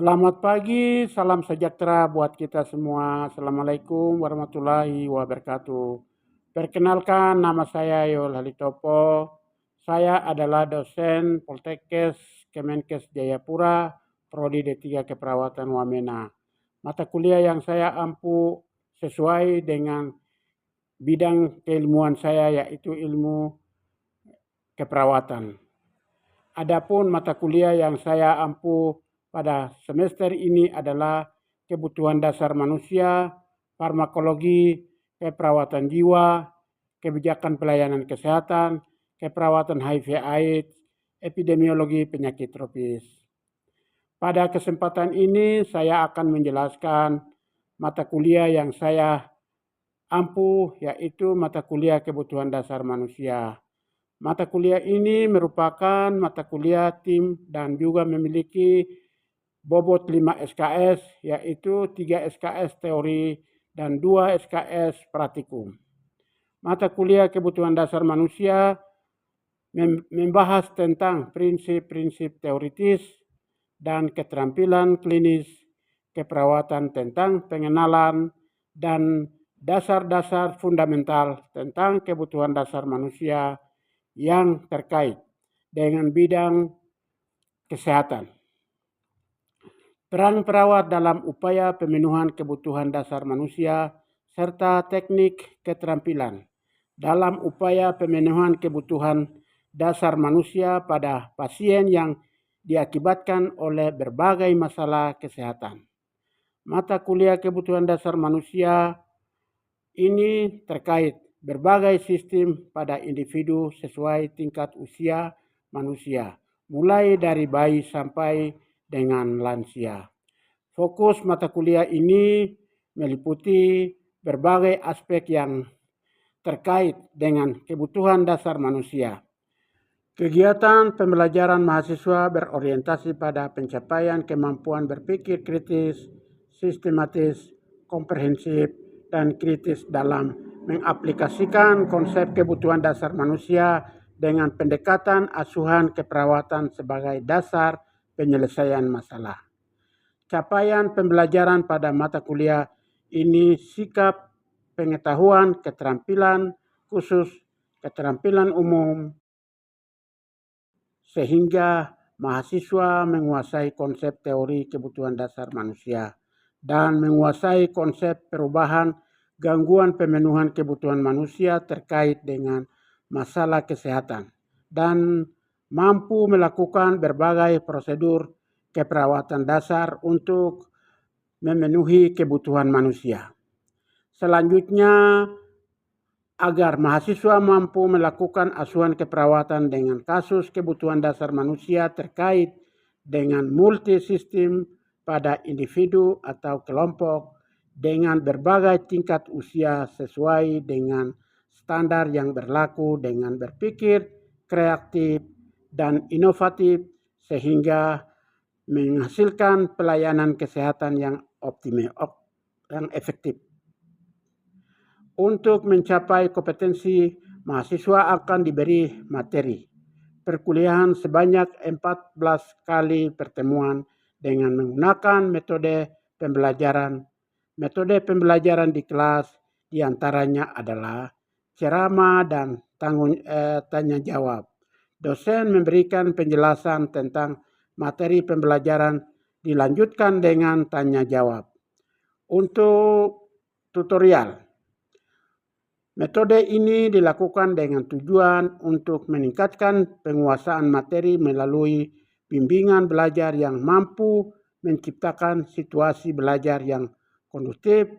Selamat pagi, salam sejahtera buat kita semua. Assalamualaikum warahmatullahi wabarakatuh. Perkenalkan, nama saya Yol Halitopo. Saya adalah dosen Poltekkes Kemenkes Jayapura, Prodi D3 Keperawatan Wamena. Mata kuliah yang saya ampu sesuai dengan bidang keilmuan saya, yaitu ilmu keperawatan. Adapun mata kuliah yang saya ampu pada semester ini adalah kebutuhan dasar manusia, farmakologi, keperawatan jiwa, kebijakan pelayanan kesehatan, keperawatan HIV/AIDS, epidemiologi penyakit tropis. Pada kesempatan ini saya akan menjelaskan mata kuliah yang saya ampu, yaitu mata kuliah kebutuhan dasar manusia. Mata kuliah ini merupakan mata kuliah tim dan juga memiliki bobot 5 SKS, yaitu 3 SKS teori dan 2 SKS praktikum. Mata kuliah kebutuhan dasar manusia membahas tentang prinsip-prinsip teoritis dan keterampilan klinis keperawatan tentang pengenalan dan dasar-dasar fundamental tentang kebutuhan dasar manusia yang terkait dengan bidang kesehatan. Peran perawat dalam upaya pemenuhan kebutuhan dasar manusia serta teknik keterampilan dalam upaya pemenuhan kebutuhan dasar manusia pada pasien yang diakibatkan oleh berbagai masalah kesehatan. Mata kuliah kebutuhan dasar manusia ini terkait berbagai sistem pada individu sesuai tingkat usia manusia, mulai dari bayi sampai dengan lansia. Fokus mata kuliah ini meliputi berbagai aspek yang terkait dengan kebutuhan dasar manusia. Kegiatan pembelajaran mahasiswa berorientasi pada pencapaian kemampuan berpikir kritis, sistematis, komprehensif, dan kritis dalam mengaplikasikan konsep kebutuhan dasar manusia dengan pendekatan asuhan keperawatan sebagai dasar penyelesaian masalah. Capaian pembelajaran pada mata kuliah ini sikap, pengetahuan, keterampilan khusus, keterampilan umum, sehingga mahasiswa menguasai konsep teori kebutuhan dasar manusia dan menguasai konsep perubahan gangguan pemenuhan kebutuhan manusia terkait dengan masalah kesehatan dan mampu melakukan berbagai prosedur keperawatan dasar untuk memenuhi kebutuhan manusia. Selanjutnya, agar mahasiswa mampu melakukan asuhan keperawatan dengan kasus kebutuhan dasar manusia terkait dengan multisistem pada individu atau kelompok dengan berbagai tingkat usia sesuai dengan standar yang berlaku dengan berpikir kreatif dan inovatif sehingga menghasilkan pelayanan kesehatan yang yang efektif. Untuk mencapai kompetensi, mahasiswa akan diberi materi perkuliahan sebanyak 14 kali pertemuan dengan menggunakan metode pembelajaran. Metode pembelajaran di kelas diantaranya adalah ceramah dan tanya jawab. Dosen memberikan penjelasan tentang materi pembelajaran dilanjutkan dengan tanya jawab. Untuk tutorial, metode ini dilakukan dengan tujuan untuk meningkatkan penguasaan materi melalui bimbingan belajar yang mampu menciptakan situasi belajar yang kondusif.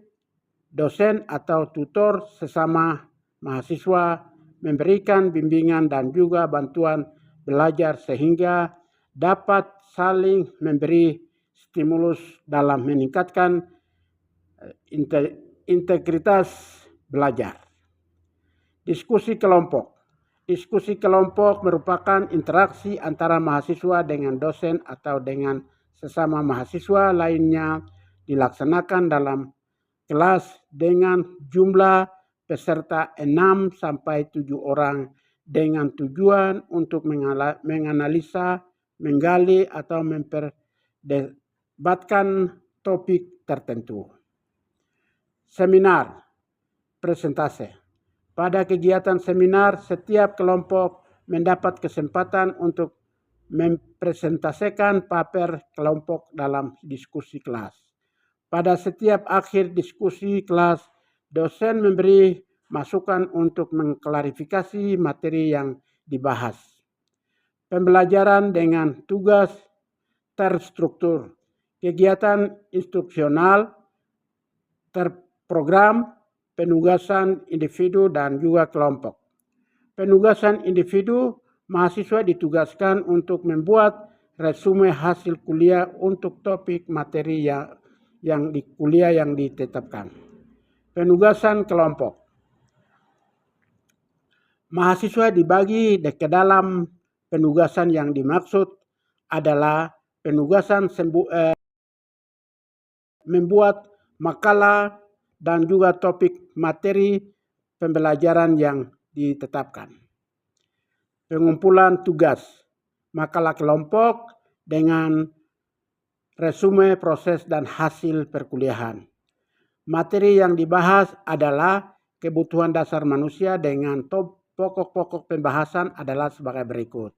Dosen atau tutor sesama mahasiswa memberikan bimbingan dan juga bantuan belajar sehingga dapat saling memberi stimulus dalam meningkatkan integritas belajar. Diskusi kelompok. Diskusi kelompok merupakan interaksi antara mahasiswa dengan dosen atau dengan sesama mahasiswa lainnya dilaksanakan dalam kelas dengan jumlah peserta 6 sampai 7 orang dengan tujuan untuk menganalisa, menggali atau melibatkan topik tertentu. Seminar, presentase. Pada kegiatan seminar, setiap kelompok mendapat kesempatan untuk mempresentasikan paper kelompok dalam diskusi kelas. Pada setiap akhir diskusi kelas, dosen memberi masukan untuk mengklarifikasi materi yang dibahas. Pembelajaran dengan tugas terstruktur, kegiatan instruksional, terprogram, penugasan individu dan juga kelompok. Penugasan individu, mahasiswa ditugaskan untuk membuat resume hasil kuliah untuk topik materi yang di kuliah yang ditetapkan. Penugasan kelompok. Mahasiswa dibagi ke dalam penugasan yang dimaksud adalah penugasan membuat makalah dan juga topik materi pembelajaran yang ditetapkan. Pengumpulan tugas, makalah kelompok dengan resume proses dan hasil perkuliahan. Materi yang dibahas adalah kebutuhan dasar manusia dengan pokok-pokok pembahasan adalah sebagai berikut.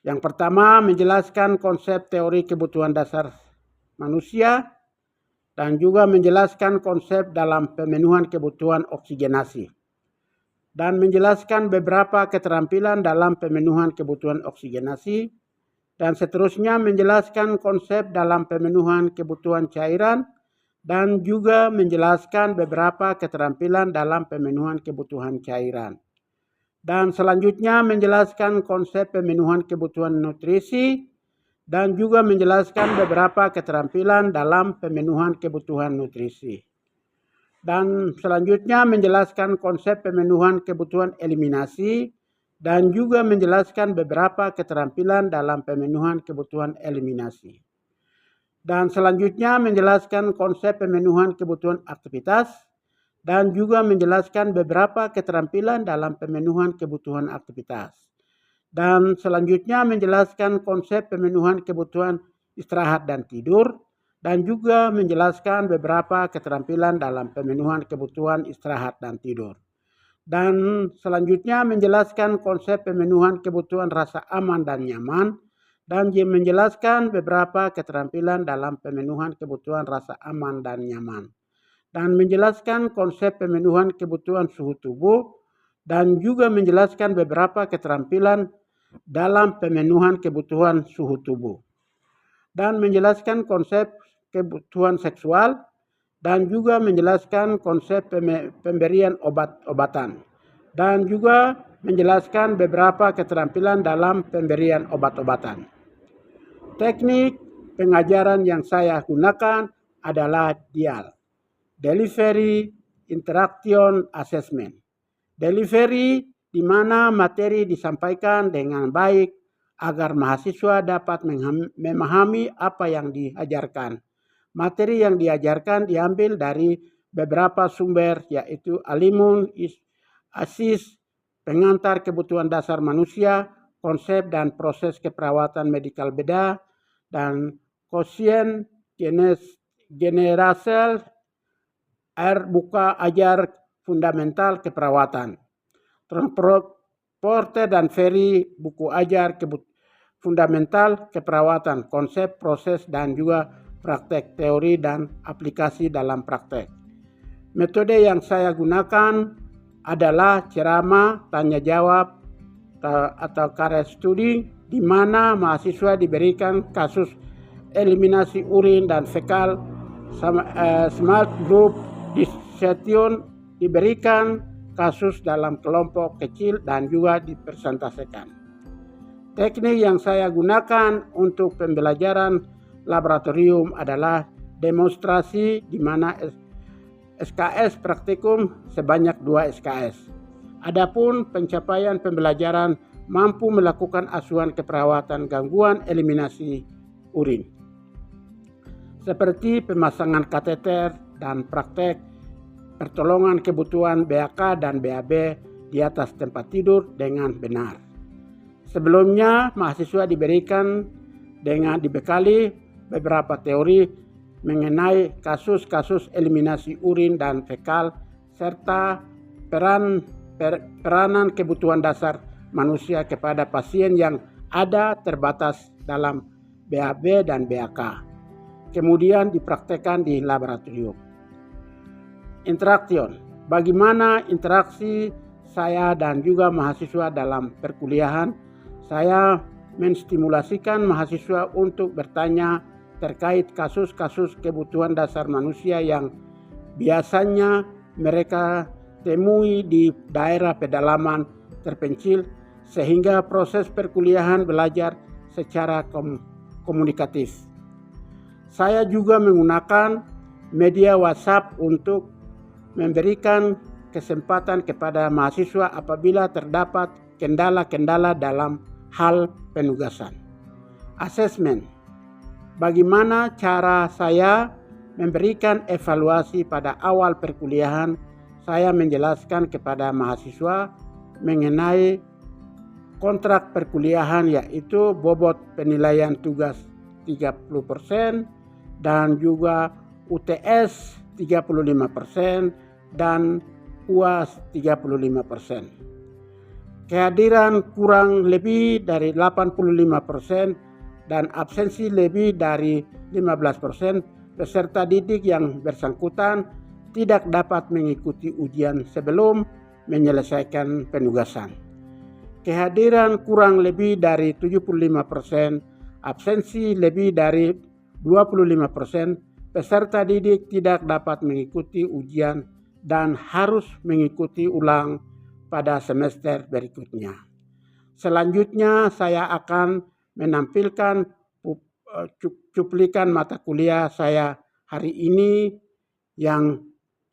Yang pertama, menjelaskan konsep teori kebutuhan dasar manusia dan juga menjelaskan konsep dalam pemenuhan kebutuhan oksigenasi dan menjelaskan beberapa keterampilan dalam pemenuhan kebutuhan oksigenasi dan seterusnya menjelaskan konsep dalam pemenuhan kebutuhan cairan dan juga menjelaskan beberapa keterampilan dalam pemenuhan kebutuhan cairan. Dan selanjutnya menjelaskan konsep pemenuhan kebutuhan nutrisi dan juga menjelaskan beberapa keterampilan dalam pemenuhan kebutuhan nutrisi. Dan selanjutnya menjelaskan konsep pemenuhan kebutuhan eliminasi dan juga menjelaskan beberapa keterampilan dalam pemenuhan kebutuhan eliminasi. Dan selanjutnya menjelaskan konsep pemenuhan kebutuhan aktivitas dan juga menjelaskan beberapa keterampilan dalam pemenuhan kebutuhan aktivitas. Dan selanjutnya menjelaskan konsep pemenuhan kebutuhan istirahat dan tidur dan juga menjelaskan beberapa keterampilan dalam pemenuhan kebutuhan istirahat dan tidur. Dan selanjutnya menjelaskan konsep pemenuhan kebutuhan rasa aman dan nyaman dan menjelaskan beberapa keterampilan dalam pemenuhan kebutuhan rasa aman dan nyaman. Dan menjelaskan konsep pemenuhan kebutuhan suhu tubuh dan juga menjelaskan beberapa keterampilan dalam pemenuhan kebutuhan suhu tubuh. Dan menjelaskan konsep kebutuhan seksual dan juga menjelaskan konsep pemberian obat-obatan. Dan juga menjelaskan beberapa keterampilan dalam pemberian obat-obatan. Teknik pengajaran yang saya gunakan adalah DIAL. Delivery, Interaction, Assessment. Delivery di mana materi disampaikan dengan baik agar mahasiswa dapat memahami apa yang diajarkan. Materi yang diajarkan diambil dari beberapa sumber yaitu Alimun, Asis, Pengantar Kebutuhan Dasar Manusia, Konsep dan Proses Keperawatan Medikal Bedah, dan Quotient Generasel Buka Ajar Fundamental Keperawatan. Transporter dan Ferry Buku Ajar Fundamental Keperawatan, Konsep, Proses, dan juga Praktek, Teori dan Aplikasi dalam Praktek. Metode yang saya gunakan adalah ceramah, tanya jawab, atau case study, di mana mahasiswa diberikan kasus eliminasi urin dan fekal, small group dissection diberikan kasus dalam kelompok kecil dan juga dipresentasikan. Teknik yang saya gunakan untuk pembelajaran laboratorium adalah demonstrasi di mana SKS praktikum sebanyak 2 SKS. Adapun pencapaian pembelajaran mampu melakukan asuhan keperawatan gangguan eliminasi urin. Seperti pemasangan kateter dan praktek pertolongan kebutuhan BAK dan BAB di atas tempat tidur dengan benar. Sebelumnya mahasiswa dibekali beberapa teori mengenai kasus-kasus eliminasi urin dan fekal serta peranan kebutuhan dasar manusia kepada pasien yang ada terbatas dalam BAB dan BAK, kemudian dipraktekkan di laboratorium. Interaction, bagaimana interaksi saya dan juga mahasiswa dalam perkuliahan. Saya menstimulasikan mahasiswa untuk bertanya terkait kasus-kasus kebutuhan dasar manusia yang biasanya mereka temui di daerah pedalaman terpencil, sehingga proses perkuliahan belajar secara komunikatif. Saya juga menggunakan media WhatsApp untuk memberikan kesempatan kepada mahasiswa apabila terdapat kendala-kendala dalam hal penugasan. Asesmen, bagaimana cara saya memberikan evaluasi pada awal perkuliahan. Saya menjelaskan kepada mahasiswa mengenai kontrak perkuliahan, yaitu bobot penilaian tugas 30% dan juga UTS 35% dan UAS 35%. Kehadiran kurang lebih dari 85% dan absensi lebih dari 15%, peserta didik yang bersangkutan tidak dapat mengikuti ujian sebelum menyelesaikan penugasan. Kehadiran kurang lebih dari 75%, absensi lebih dari 25%, peserta didik tidak dapat mengikuti ujian dan harus mengikuti ulang pada semester berikutnya. Selanjutnya saya akan menampilkan cuplikan mata kuliah saya hari ini yang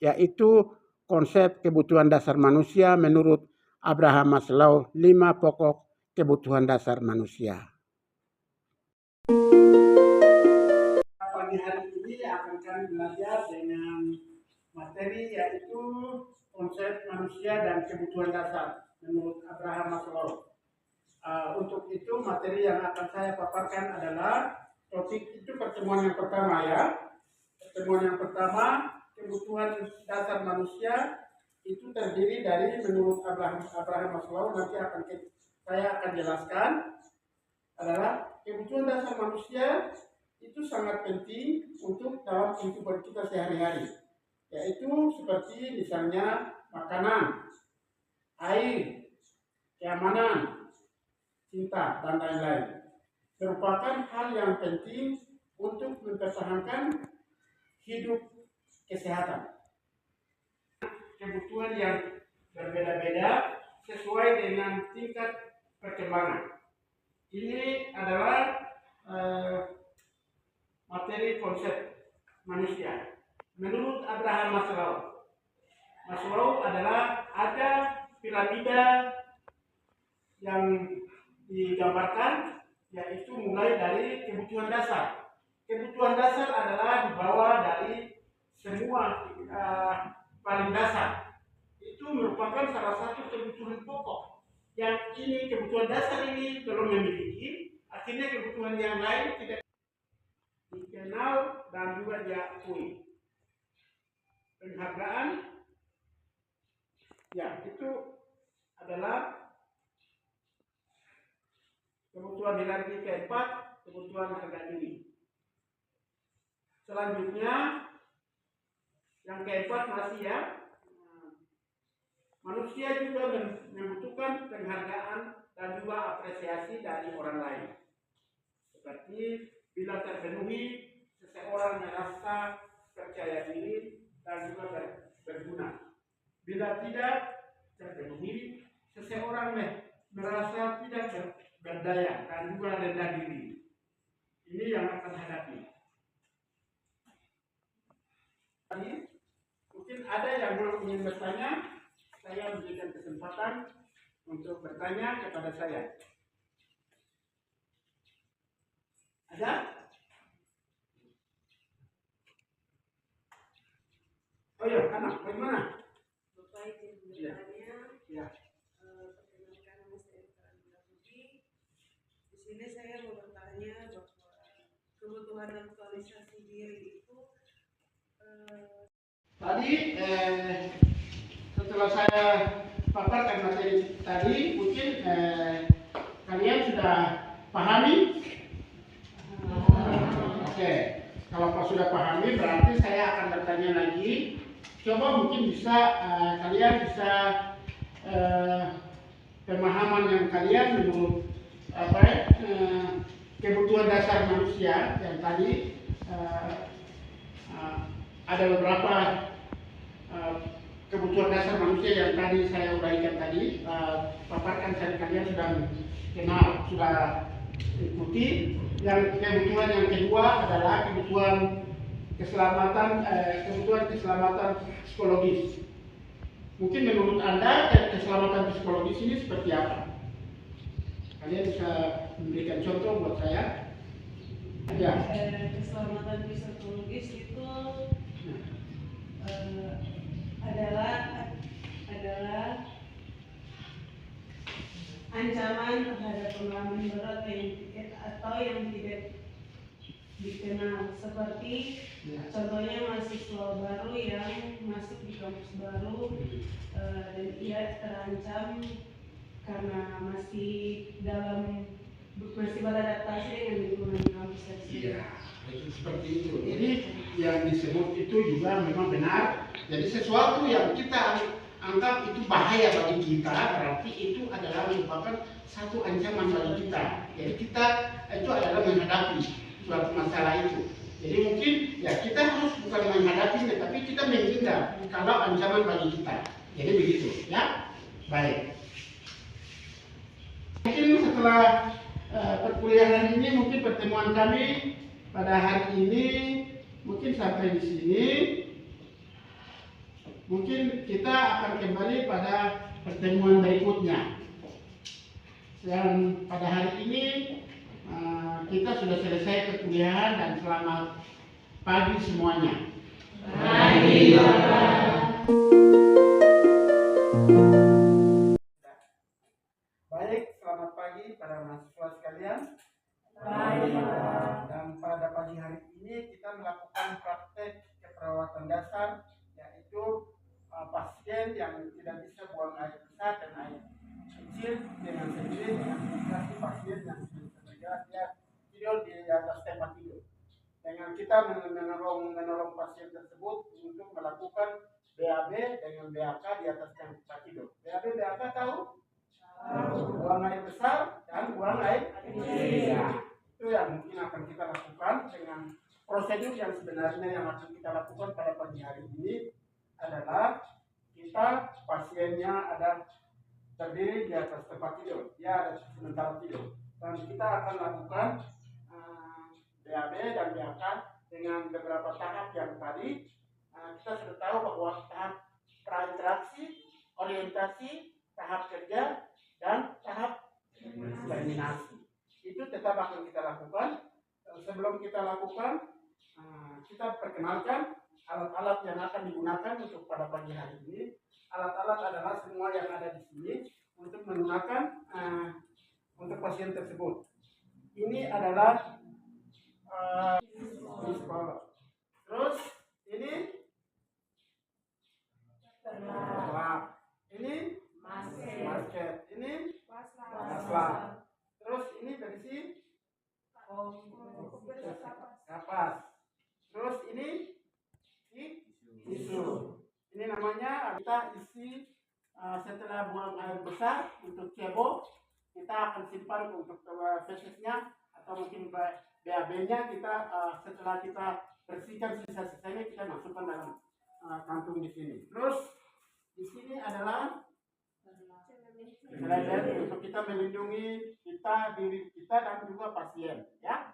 yaitu konsep kebutuhan dasar manusia menurut Abraham Maslow, 5 pokok kebutuhan dasar manusia. Pagi hari ini akan kami belajar dengan materi yaitu konsep manusia dan kebutuhan dasar menurut Abraham Maslow. Untuk itu materi yang akan saya paparkan adalah topik itu pertemuan yang pertama ya. Pertemuan yang pertama, kebutuhan dasar manusia itu terdiri dari menurut Abraham Maslow, nanti saya akan jelaskan, adalah kebutuhan dasar manusia itu sangat penting untuk dalam kehidupan kita sehari-hari, yaitu seperti misalnya makanan, air, keamanan, cinta, dan lain-lain. Merupakan hal yang penting untuk mempertahankan hidup kesehatan. Kebutuhan yang berbeda-beda sesuai dengan tingkat perkembangan. Ini adalah materi konsep manusia. Menurut Abraham Maslow adalah ada piramida yang digambarkan, yaitu mulai dari kebutuhan dasar. Kebutuhan dasar adalah dibawa dari semua paling dasar. Itu merupakan salah satu kebutuhan pokok. Yang ini kebutuhan dasar ini belum memiliki, akhirnya kebutuhan yang lain tidak dikenal dan juga diakui. Penghargaan, ya itu adalah kebutuhan hierarki keempat, kebutuhan harga diri. Selanjutnya yang keempat masih ya, manusia juga membutuhkan penghargaan dan juga apresiasi dari orang lain. Seperti bila terpenuhi, seseorang merasa percaya diri dan juga berguna. Bila tidak terpenuhi, seseorang merasa tidak berdaya dan juga rendah diri. Ini yang akan hadapi. Mungkin ada yang ingin bertanya, saya memberikan kesempatan untuk bertanya kepada saya. Ada? Oh ya, anak, bagaimana? Bapak izin bertanya. Ya. Perkenalkan nama saya Budi. Di sini saya mau bertanya bahwa kebutuhan kebutuhan aktualisasi diri itu Tadi setelah saya paparkan materi tadi, mungkin kalian sudah pahami? Oke, kalau sudah pahami berarti saya akan bertanya lagi. Coba mungkin bisa kalian bisa pemahaman yang kalian menurut kebutuhan dasar manusia yang tadi ada beberapa kebutuhan dasar manusia yang tadi saya uraikan tadi, paparkan saya kalian sudah kenal, sudah ikuti. Yang kebutuhan yang kedua adalah kebutuhan keselamatan psikologis. Mungkin menurut Anda keselamatan psikologis ini seperti apa? Kalian bisa memberikan contoh buat saya? Ya. Keselamatan psikologis itu adalah ancaman terhadap pengalaman berat atau yang tidak dikenal, seperti contohnya mahasiswa baru yang masuk di kampus baru dan ia terancam karena masih beradaptasi dengan lingkungan kampus tersebut. Iya, itu seperti itu. Jadi yang disebut itu juga memang benar. Jadi sesuatu yang kita anggap itu bahaya bagi kita, berarti itu adalah merupakan satu ancaman bagi kita. Jadi kita itu adalah menghadapi suatu masalah itu. Jadi mungkin ya kita harus bukan menghadapinya, tapi kita menghindar kalau ancaman bagi kita. Jadi begitu, ya. Baik. Mungkin setelah perkuliahan ini, mungkin pertemuan kami pada hari ini mungkin sampai di sini. Mungkin kita akan kembali pada pertemuan berikutnya. Dan pada hari ini kita sudah selesai perkuliahan dan selamat pagi semuanya. Pagi, Bapak. Baik, selamat pagi para mahasiswa sekalian. Pagi, Bapak. Dan pada pagi hari ini kita melakukan praktek keperawatan dasar, yaitu pasien yang tidak bisa buang air besar dan air kecil dengan sendiri, dengan indikasi pasien yang bisa bergerak, dia tidur di atas tempat tidur. Dengan kita menolong pasien tersebut untuk melakukan BAB dengan BAK di atas tempat tidur. BAB BAK tahu? Buang air besar dan buang air kecil. Itu yang mungkin akan kita lakukan dengan prosedur yang sebenarnya yang akan kita lakukan pada pagi hari ini adalah kita pasiennya ada terdiri di atas tempat tidur, dia ada sementara tidur, dan kita akan lakukan BAB dan BAK dengan beberapa tahap yang tadi kita sudah tahu bahwa tahap prainteraksi, orientasi, tahap kerja, dan tahap terminasi. Itu tetap akan kita lakukan. Sebelum kita lakukan, kita perkenalkan alat-alat yang akan digunakan untuk pada pagi hari ini. Alat-alat adalah semua yang ada di sini untuk menggunakan untuk pasien tersebut. Ini adalah terus ini ini masket, ini masker. Terus ini berisi kapas. Terus ini tisu. Ini namanya kita isi setelah buang air besar untuk cebok, kita akan simpan untuk fesisnya atau mungkin BAB-nya kita setelah kita bersihkan sisa-sisanya kita masukkan dalam kantung di sini. Terus di sini adalah selain untuk kita melindungi diri kita dan juga pasien, ya.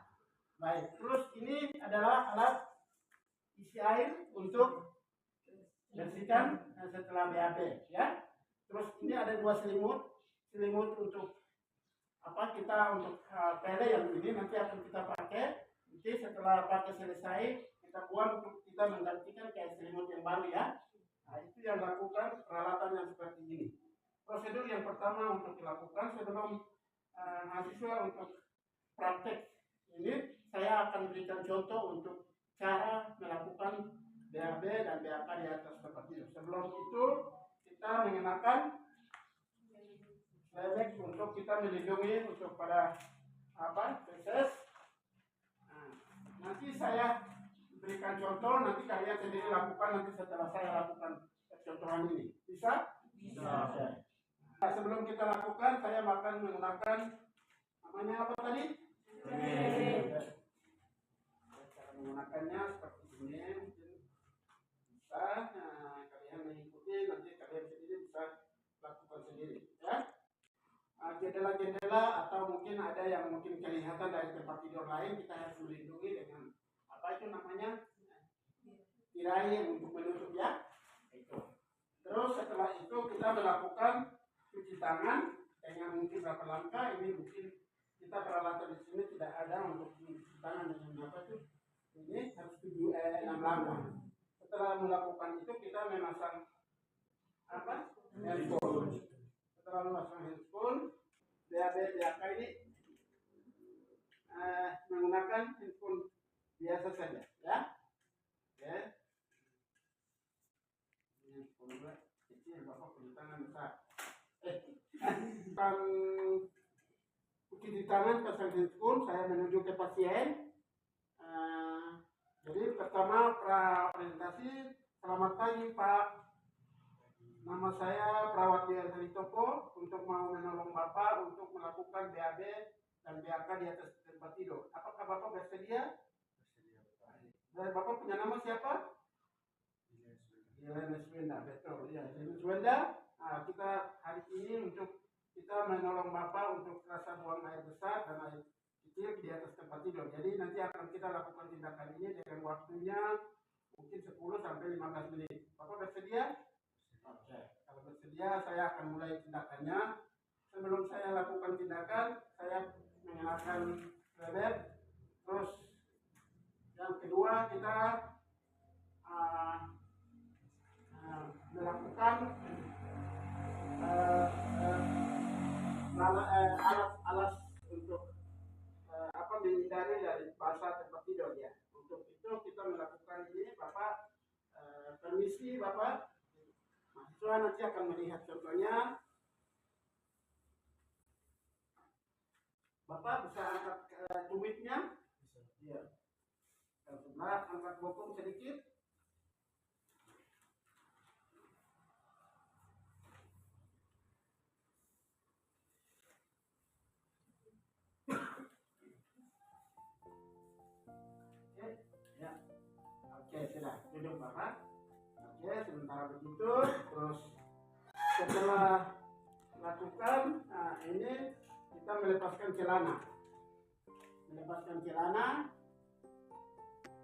Baik. Terus ini adalah alat isi air untuk bersihkan setelah BAB, ya. Terus ini ada dua selimut untuk apa kita untuk pele yang ini nanti akan kita pakai. Nanti setelah pakai selesai kita buang untuk kita menggantikan kayak selimut yang baru, ya. Nah, itu yang lakukan peralatan yang seperti ini. Prosedur yang pertama untuk dilakukan sebelum mahasiswa untuk praktek ini, saya akan berikan contoh untuk cara melakukan BAB dan BAK di atas tempat tidur. Sebelum itu kita mengenakan lemek untuk kita melindungi untuk pada feses. Nah, nanti saya berikan contoh, nanti kalian sendiri lakukan nanti setelah saya lakukan contohan ini. Bisa? Bisa. Nah, sebelum kita lakukan, saya akan menggunakan namanya apa tadi? Cara menggunakannya seperti ini, mungkin bisa. Nah, kalian mengikuti, nanti kalian sendiri bisa lakukan sendiri, ya. Jendela-jendela atau mungkin ada yang mungkin kelihatan dari tempat tidur lain, kita harus melindungi dengan apa itu namanya? Tirai yang untuk menutup, ya. Itu. Terus setelah itu kita melakukan cuci tangan dengan mungkin berapa langkah. Ini mungkin kita peralatan di sini tidak ada untuk cuci tangan dengan apa tuh? Ini harus 6 langkah. Setelah melakukan itu kita memasang apa? Handphone. Setelah memasang handphone, BAB ini menggunakan handphone biasa saja, ya. Oke. Handphone kecil, bapak punya tangan besar. Cuci tangan, pasang handphone, saya menuju ke pasien. Jadi pertama praorientasi. Selamat pagi Pak, nama saya Perawat Dian Toko, untuk mau menolong Bapak untuk melakukan BAB dan BAK di atas tempat tidur. Apakah Bapak bersedia? Bersedia. Bapak punya nama siapa? Yelena Swenda, betul. Ya, Yelena Swenda. Nah, kita hari ini untuk kita menolong Bapak untuk rasa buang air besar dan air kecil di atas tempat tidur. Jadi nanti akan kita lakukan tindakan ini dengan waktunya mungkin 10 sampai 15 menit. Bapak bersedia? Oke. Kalau bersedia, saya akan mulai tindakannya. Sebelum saya lakukan tindakan, saya mengenakan lelet. Terus yang kedua kita melakukan alas untuk menghindari dari basah tempat tidur, ya. Untuk itu kita melakukan ini, Bapak permisi Bapak, mahasiswa nanti akan melihat contohnya. Bapak bisa angkat tumitnya, iya. Sebelah angkat bokong sedikit. Ya, oke, sudah duduk Bapak. Oke, sementara begitu, terus setelah lakukan, nah ini kita melepaskan celana,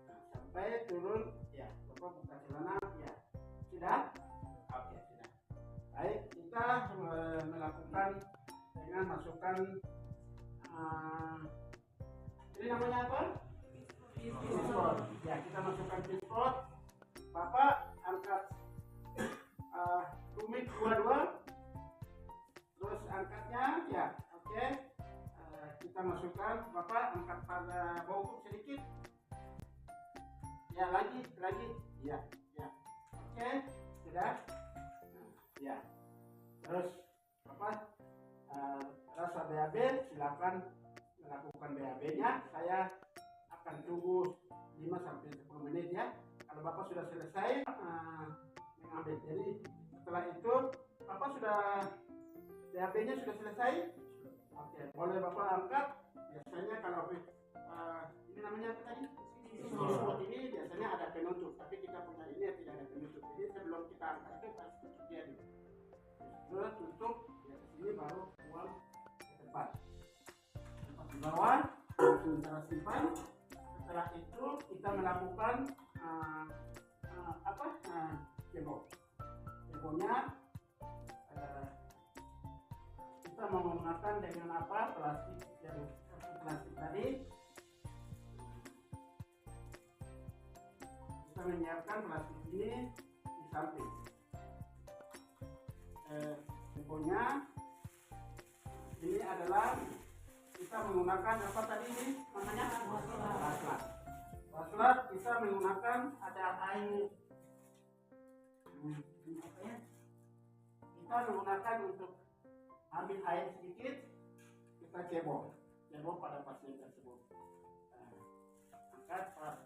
nah, sampai turun, ya. Bapak buka celana, ya. Sudah? Oke, sudah. Baik, kita melakukan dengan masukkan ini namanya apa? Pispot. Ya, kita masukkan pispot. Bapak angkat tumit dua-dua. Terus angkatnya, ya, oke. Kita masukkan. Bapak angkat pada bokong sedikit. Ya, lagi, ya. Oke, sudah. Nah, ya. Terus Bapak rasa BAB, silakan melakukan BAB-nya. Saya akan tunggu 5 sampai 10 menit, ya. Kalau Bapak sudah selesai mengambil. Jadi setelah itu Bapak sudah BAB-nya sudah selesai. Oke, boleh Bapak angkat. Biasanya kalau ini namanya apa tadi? Pispot ini biasanya ada penutup, tapi kita punya ini tidak ada penutup. Jadi sebelum kita angkat itu harus tutup dia dulu. Terus tutup, ya, sini baru buang ke tempat di bawah. Sementara simpan. Setelah itu kita melakukan ceboknya. Kita menggunakan dengan apa? Plastik tadi. Kita menyiapkan plastik ini di samping. Ceboknya ini adalah kita menggunakan apa tadi ini namanya? Waslat. Waslat kita menggunakan ada air. Apa ya? Kita menggunakan untuk ambil air sedikit, kita cebok pada pasien tersebut. Angkat pas.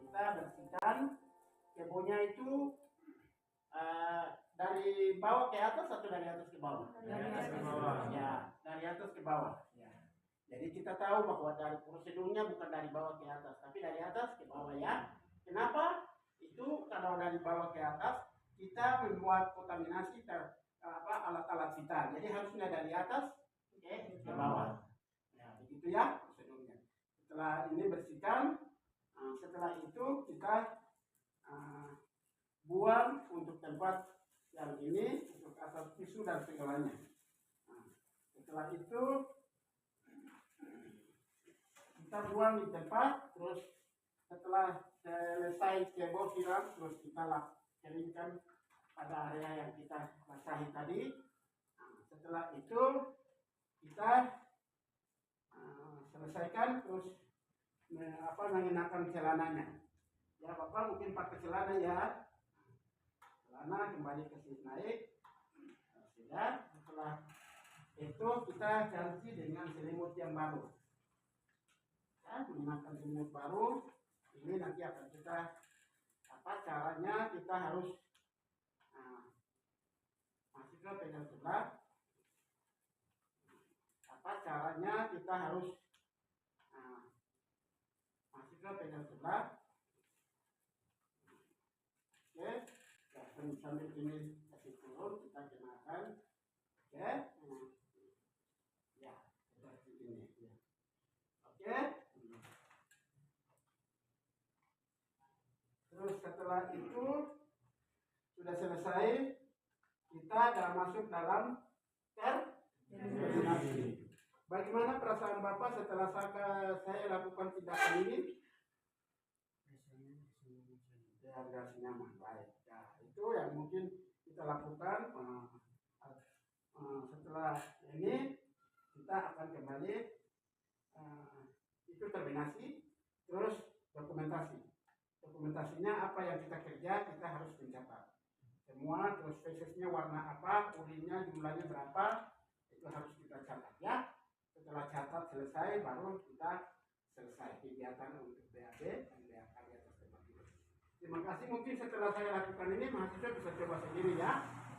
Kita bersihkan ceboknya itu dari bawah ke atas atau dari atas ke bawah? Dari atas ke bawah. Ya, dari atas ke bawah. Ya. Jadi kita tahu bahwa dari prosedurnya bukan dari bawah ke atas, tapi dari atas ke bawah ya. Kenapa? Itu kalau dari bawah ke atas kita membuat kontaminasi alat-alat vital. Jadi harusnya dari atas ke bawah. Ya, begitu ya prosedurnya. Setelah ini bersihkan, setelah itu kita buang untuk tempat yang ini, untuk atas tisu dan segalanya. Setelah itu kita buang di tempat, terus setelah selesai cebok siram, terus kita keringkan pada area yang kita basahi tadi. Setelah itu kita selesaikan, terus mengenakan celananya. Ya Bapak mungkin pakai celana ya. Celana kembali ke sini naik. Sudah. Setelah itu kita ganti dengan selimut yang baru. Ya, menggunakan selimut baru. Ini nanti akan kita caranya kita harus mahasiswa pegang sebelah. Caranya kita harus mahasiswa pegang sebelah. Oke, sambil ini kasih turun kita kenakan. Oke, ya seperti ini. Ya. Oke. Terus setelah itu sudah selesai, kita akan masuk dalam terminasi. Bagaimana perasaan Bapak setelah saya lakukan tindakan ini? Agak nyaman, baik. Ya, itu yang mungkin kita lakukan. Setelah ini kita akan kembali itu terminasi, terus dokumentasi. Dokumentasinya apa yang kita kerja, kita harus mencatat semua, terus fesesnya warna apa, urinnya jumlahnya berapa, itu harus kita catat ya. Setelah catat selesai, baru kita selesai kegiatan untuk BAB dan BAK di atas tempat tidur. Terima kasih. Mungkin setelah saya lakukan ini, mahasiswa bisa coba sendiri ya.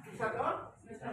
Bisa dong? Bisa.